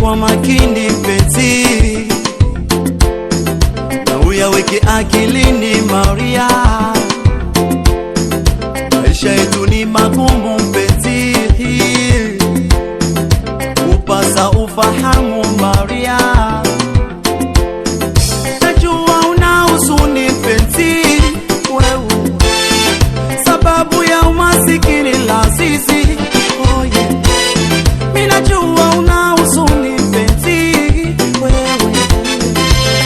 kwa makini mpenzi, na uyaweke akilini Maria. Maisha yetu ni magumu mpenzi, upasa ufahamu Maria. Najua una huzuni mpenzi wewe, sababu ya umasikini la sisi. Oh yeah. Mimi najua una huzuni mpenzi wewe,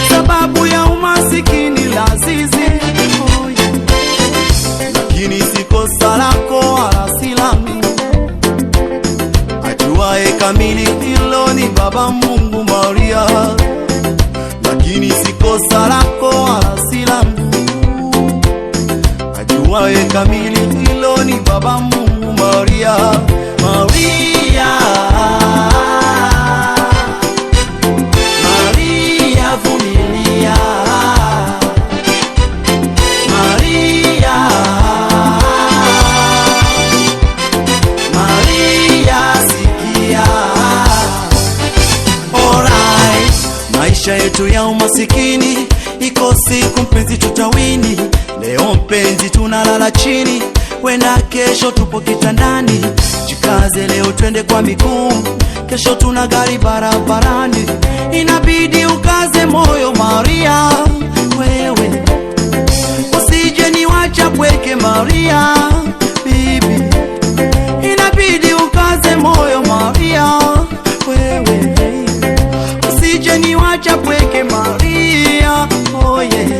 sababu ya umasikini la sisi. Oh yeah. Lakini si kosa lako wala si langu, ajuaye kamili hilo ni Baba Mungu Maria. Lakini si kosa lako wala si langu, ajuaye kamili hilo ni Baba Mungu Maria. Maria, Maria vumilia, Maria, Maria sikia. Alright, maisha yetu ya umasikini iko siku mpenzi tutawini. Leo mpenzi tunalala chini, wenda kesho tupo kitandani. Jikaze leo twende kwa miguu, kesho tuna gari barabarani. Inabidi ukaze moyo Maria wewe, usije niwacha pweke Maria bibi. Inabidi ukaze moyo Maria wewe, usije niwacha pweke Maria. Oh yeah.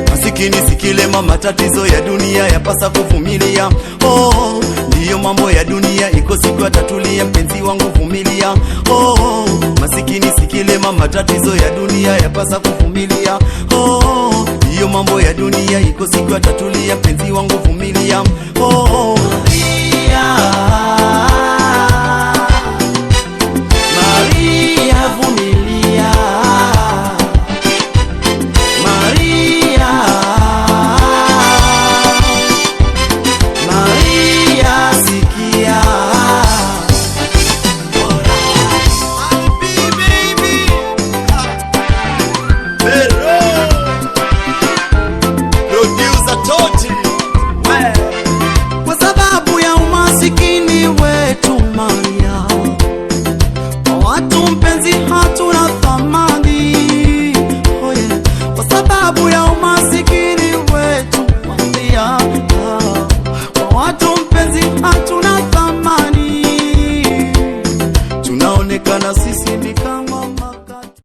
Masikini sikilema, matatizo ya dunia yapasa kuvumilia. Oh, ndiyo mambo ya dunia, iko siku atatulia mpenzi wangu vumilia. Oh, masikini sikilema, matatizo ya dunia yapasa kuvumilia. Oh, ndiyo mambo ya dunia, iko siku atatulia mpenzi wangu vumilia. Oh,